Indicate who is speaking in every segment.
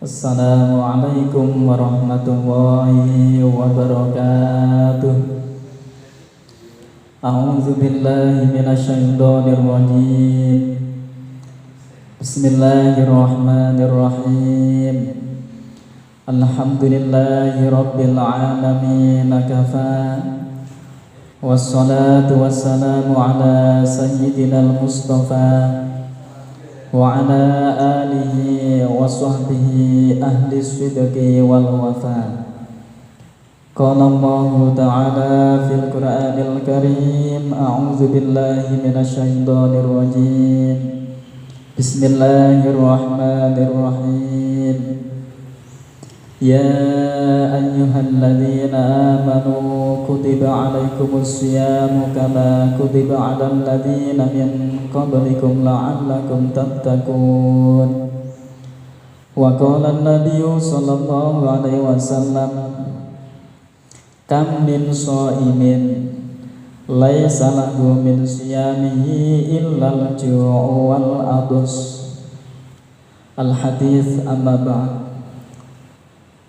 Speaker 1: Assalamualaikum warahmatullahi wabarakatuh. A'udzu billahi minasyaitonir rajim. Bismillahirrahmanirrahim. Alhamdulillahi rabbil alamin kafa. Wassalatu wassalamu ala sayyidinal mustafa wa ala alihi wa sahbihi ahli sidqi wal wafa. Qala Allahu ta'ala fil Qur'anil Karim, a'udzu billahi minasyaitonir rajim. Bismillahirrahmanirrahim. Ya ayyuhalladzina amanu kutiba 'alaikumus syiyamu kama kutiba 'alal ladzina min qablikum la'allakum tattaqun. Wa qala an-nabiyyu sallallahu alaihi wasallam, kam min shaimin laisa lahu min siyamihi illal ju'u wal adus. Al-hadits amma ba'd.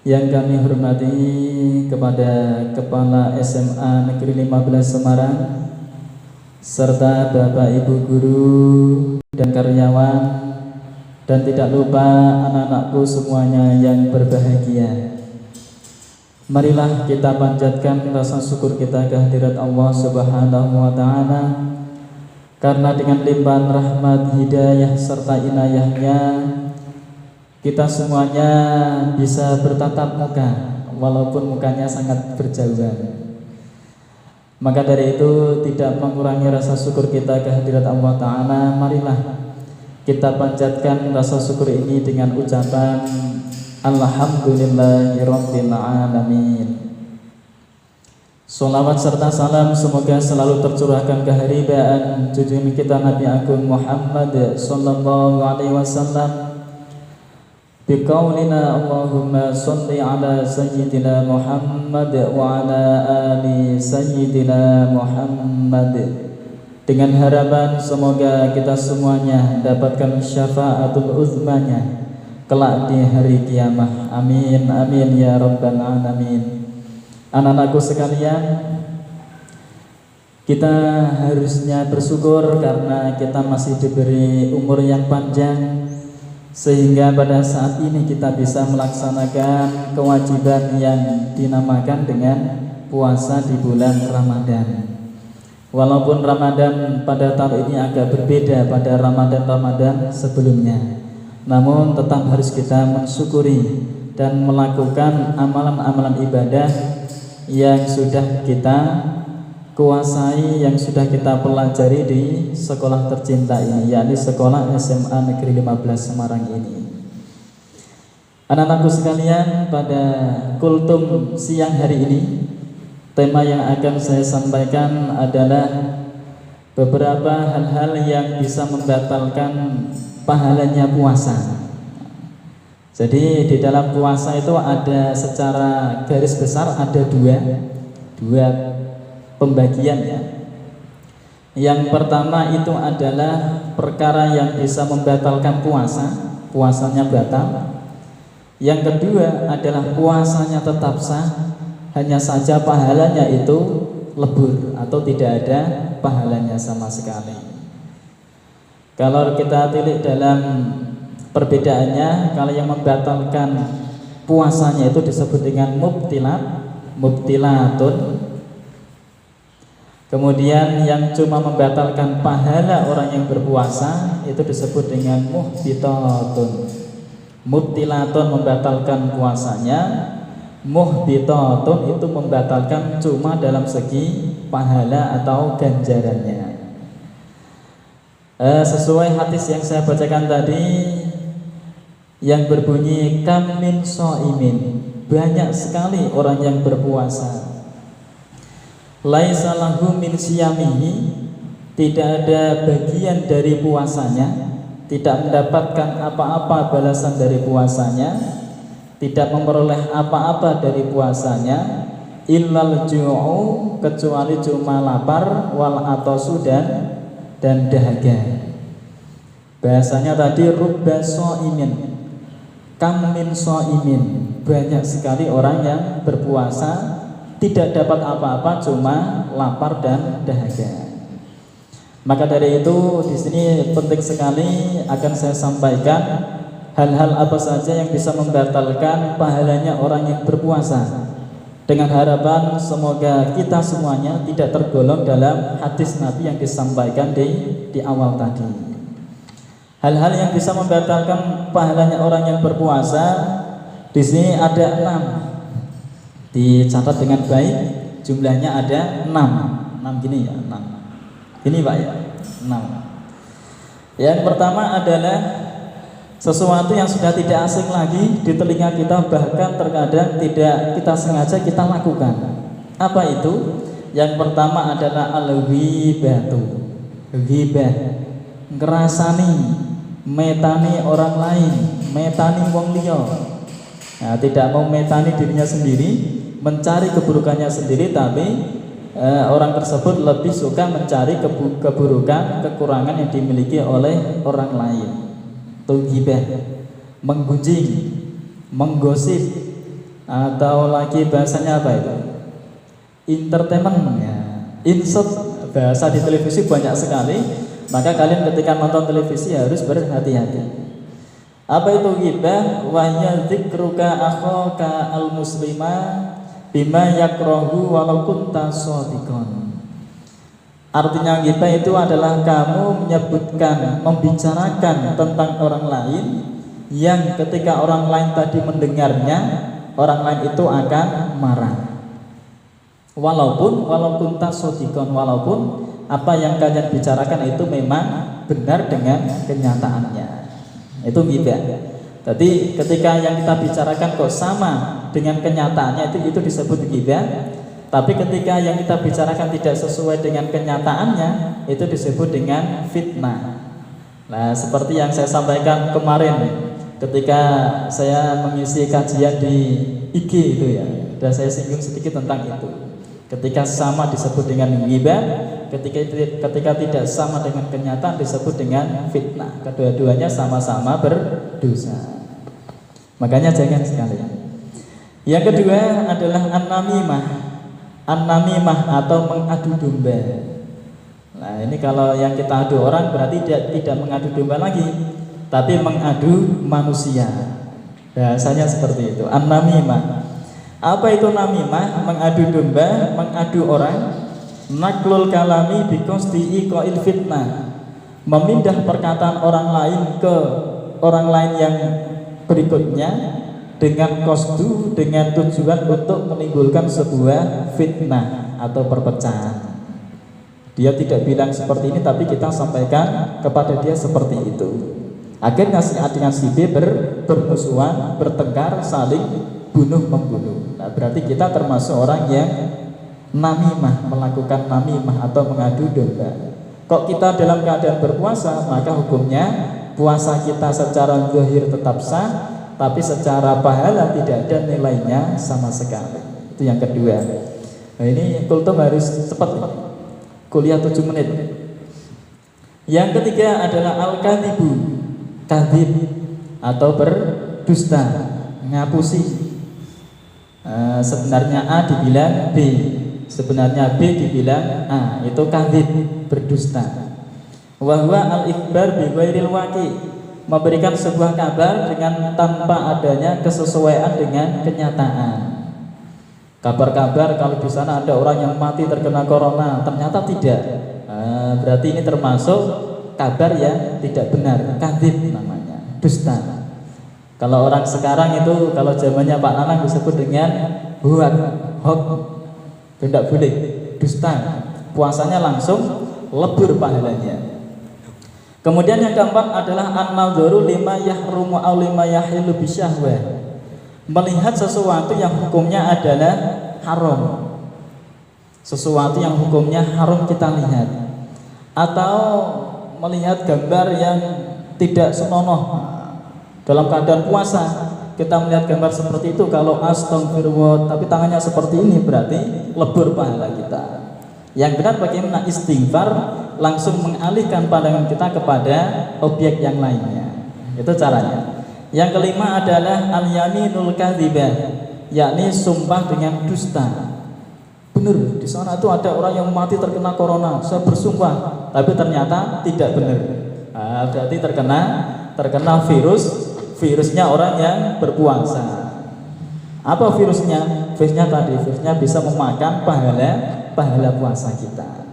Speaker 1: Yang kami hormati kepada Kepala SMA Negeri 15 Semarang, serta Bapak Ibu guru dan karyawan, dan tidak lupa anak-anakku semuanya yang berbahagia. Marilah kita panjatkan rasa syukur kita kehadirat Allah Subhanahu wa Ta'ala, karena dengan limpahan rahmat, hidayah serta inayahnya kita semuanya bisa bertatap muka walaupun mukanya sangat berjauhan. Maka dari itu tidak mengurangi rasa syukur kita kehadirat Allah Ta'ala. Marilah kita panjatkan rasa syukur ini dengan ucapan Alhamdulillahirabbil alamin. Sholawat serta salam semoga selalu tercurahkan keharibaan junjungan kita Nabi Agung Muhammad sallallahu alaihi wasallam. Biqaulina Allahumma sholli ala sayyidina Muhammad wa ala ali sayyidina Muhammad. Dengan harapan semoga kita semuanya dapatkan syafaatul uzmanya kelak di hari kiamah. Amin amin ya rabbal alamin. Anak-anakku sekalian, kita harusnya bersyukur karena kita masih diberi umur yang panjang, sehingga pada saat ini kita bisa melaksanakan kewajiban yang dinamakan dengan puasa di bulan Ramadan. Walaupun Ramadan pada tahun ini agak berbeda pada Ramadan-Ramadan sebelumnya, namun tetap harus kita mensyukuri dan melakukan amalan-amalan ibadah yang sudah kita kuasai, yang sudah kita pelajari di sekolah tercinta ini, yakni sekolah SMA Negeri 15 Semarang ini. Anak-anakku sekalian, pada kultum siang hari ini, tema yang akan saya sampaikan adalah beberapa hal-hal yang bisa membatalkan pahalanya puasa. Jadi di dalam puasa itu ada, secara garis besar ada dua pembagian ya. Yang pertama itu adalah perkara yang bisa membatalkan puasanya batal. Yang kedua adalah puasanya tetap sah, hanya saja pahalanya itu lebur atau tidak ada pahalanya sama sekali. Kalau kita tilik dalam perbedaannya, kalau yang membatalkan puasanya itu disebut dengan mubtilatun. Kemudian yang cuma membatalkan pahala orang yang berpuasa itu disebut dengan muhbitatun. Mubtilatun membatalkan puasanya, muhbitatun itu membatalkan cuma dalam segi pahala atau ganjarannya. Sesuai hadis yang saya bacakan tadi yang berbunyi kam min shaimin, banyak sekali orang yang berpuasa, laisa lahu min siyamihi, tidak ada bagian dari puasanya, tidak mendapatkan apa-apa balasan dari puasanya, tidak memperoleh apa-apa dari puasanya, illal ju'u, kecuali cuma lapar, wal atasu, dan dahaga. Bahasanya tadi rubba shaimin, kam min shaimin, banyak sekali orang yang berpuasa tidak dapat apa-apa, cuma lapar dan dahaga. Maka dari itu di sini penting sekali akan saya sampaikan hal-hal apa saja yang bisa membatalkan pahalanya orang yang berpuasa, dengan harapan semoga kita semuanya tidak tergolong dalam hadis Nabi yang disampaikan di awal tadi. Hal-hal yang bisa membatalkan pahalanya orang yang berpuasa di sini ada 6. Dicatat dengan baik, jumlahnya ada 6 gini ya, 6. Ini Pak ya, 6. Yang pertama adalah sesuatu yang sudah tidak asing lagi di telinga kita, bahkan terkadang tidak kita sengaja kita lakukan. Apa itu? Yang pertama adalah al-ghibatu. Ghibah, ngerasani, metani orang lain, metani wong liya. Nah, tidak mau metani dirinya sendiri, mencari keburukannya sendiri, tapi orang tersebut lebih suka mencari keburukan, kekurangan yang dimiliki oleh orang lain. Itu ghibah, menggunjing, menggosip, atau lagi bahasanya apa itu? Entertainment ya. Insert, bahasa di televisi banyak sekali. Maka kalian ketika nonton televisi harus berhati-hati. Apa itu ghibah? Wa hiya dzikruka akhaka al-muslima bima yakrahu walau kunta shadiqan. Artinya ghibah itu adalah kamu menyebutkan, membicarakan tentang orang lain yang ketika orang lain tadi mendengarnya, orang lain itu akan marah. Walau kunta shadiqan, walaupun apa yang kalian bicarakan itu memang benar dengan kenyataannya. Itu ghibah. Jadi ketika yang kita bicarakan kok sama dengan kenyataannya, itu disebut ghibah. Tapi ketika yang kita bicarakan tidak sesuai dengan kenyataannya, itu disebut dengan fitnah. Nah, seperti yang saya sampaikan kemarin ketika saya mengisi kajian di IG itu ya, dan saya singgung sedikit tentang itu. Ketika sama disebut dengan ghibah, ketika tidak sama dengan kenyataan disebut dengan fitnah. Kedua-duanya sama-sama berdosa. Makanya jangan sekalian. Yang kedua adalah an-namimah. An-namimah atau mengadu domba. Nah, ini kalau yang kita adu orang berarti tidak mengadu domba lagi, tapi mengadu manusia. Bahasanya seperti itu, an-namimah. Apa itu namimah? Mengadu domba, mengadu orang. Naklul kalami biqasdi iqail fitnah, memindah perkataan orang lain ke orang lain yang berikutnya dengan qasdu, dengan tujuan untuk menimbulkan sebuah fitnah atau perpecahan. Dia tidak bilang seperti ini, tapi kita sampaikan kepada dia seperti itu. Akhirnya si A dengan si B bermusuhan, bertengkar, saling bunuh-membunuh. Nah, berarti kita termasuk orang yang namimah, melakukan namimah atau mengadu domba. Kok kita dalam keadaan berpuasa, maka hukumnya puasa kita secara zahir tetap sah, tapi secara pahala tidak ada nilainya sama sekali. Itu yang kedua. Nah, ini kultum harus cepat, kuliah 7 menit. Yang ketiga adalah al-kadhibu, kadhib atau berdusta, ngapusi. Sebenarnya A dibilang B, sebenarnya B dibilang A, itu kadhib, berdusta. Wa huwa al-ikhbar bi ghairil waqi, memberikan sebuah kabar dengan tanpa adanya kesesuaian dengan kenyataan. Kabar-kabar kalau di sana ada orang yang mati terkena corona, ternyata tidak. Berarti ini termasuk kabar yang tidak benar, kadhib namanya, dusta. Kalau orang sekarang itu, kalau zamannya Pak Nanang disebut dengan hoax, tidak boleh, dusta. Puasanya langsung lebur pahalanya. Kemudian yang keempat adalah an-nadharu lima yahrumu aw lima yahilu bisyahwah, melihat sesuatu yang hukumnya adalah haram, sesuatu yang hukumnya haram kita lihat, atau melihat gambar yang tidak senonoh. Dalam keadaan puasa kita melihat gambar seperti itu, kalau astagfirullah tapi tangannya seperti ini, berarti lebur pahala kita. Yang benar bagaimana? Istighfar, langsung mengalihkan pandangan kita kepada objek yang lainnya. Itu caranya. Yang kelima adalah al-yaminul kadzibah, yakni sumpah dengan dusta. Benar, di sana itu ada orang yang mati terkena corona, saya bersumpah, tapi ternyata tidak benar. Nah, berarti terkena virusnya orang yang berpuasa. Apa virusnya? Virusnya bisa memakan pahala puasa kita.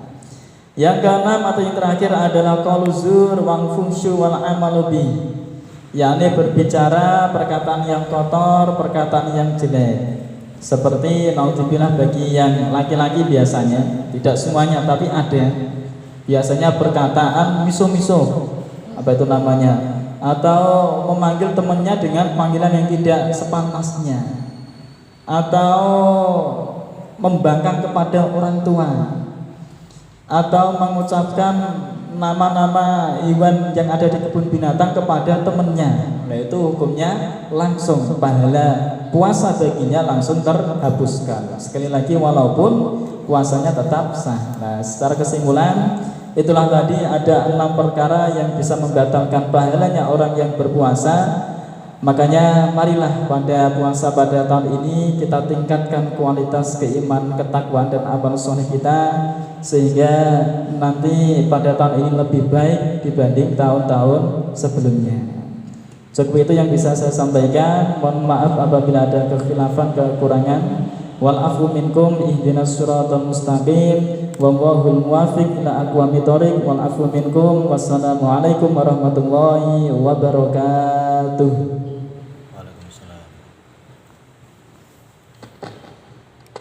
Speaker 1: Yang keenam atau yang terakhir adalah qaulu zur wal fuhsyu wal amalu bi, yakni berbicara perkataan yang kotor, perkataan yang jelek. Seperti naudzubillah bagi yang laki-laki biasanya, tidak semuanya tapi ada. Biasanya perkataan miso-miso, apa itu namanya? Atau memanggil temannya dengan panggilan yang tidak sepantasnya. Atau membangkang kepada orang tua. Atau mengucapkan nama-nama hewan yang ada di kebun binatang kepada temannya. Nah, itu hukumnya langsung pahala puasa baginya langsung terhapuskan. Sekali lagi walaupun puasanya tetap sah. Nah, secara kesimpulan itulah tadi ada 6 perkara yang bisa membatalkan pahalanya orang yang berpuasa. Makanya marilah pada puasa pada tahun ini kita tingkatkan kualitas keimanan, ketakwaan dan amal soleh kita, sehingga nanti pada tahun ini lebih baik dibanding tahun-tahun sebelumnya. Cukup itu yang bisa saya sampaikan. Mohon maaf apabila ada kekhilafan, kekurangan. Wal afu minkum ihdinas siratal mustaqim wallahul muwaffiq ila aqwamit thoriq. Wal afu minkum. Wassalamualaikum warahmatullahi wabarakatuh.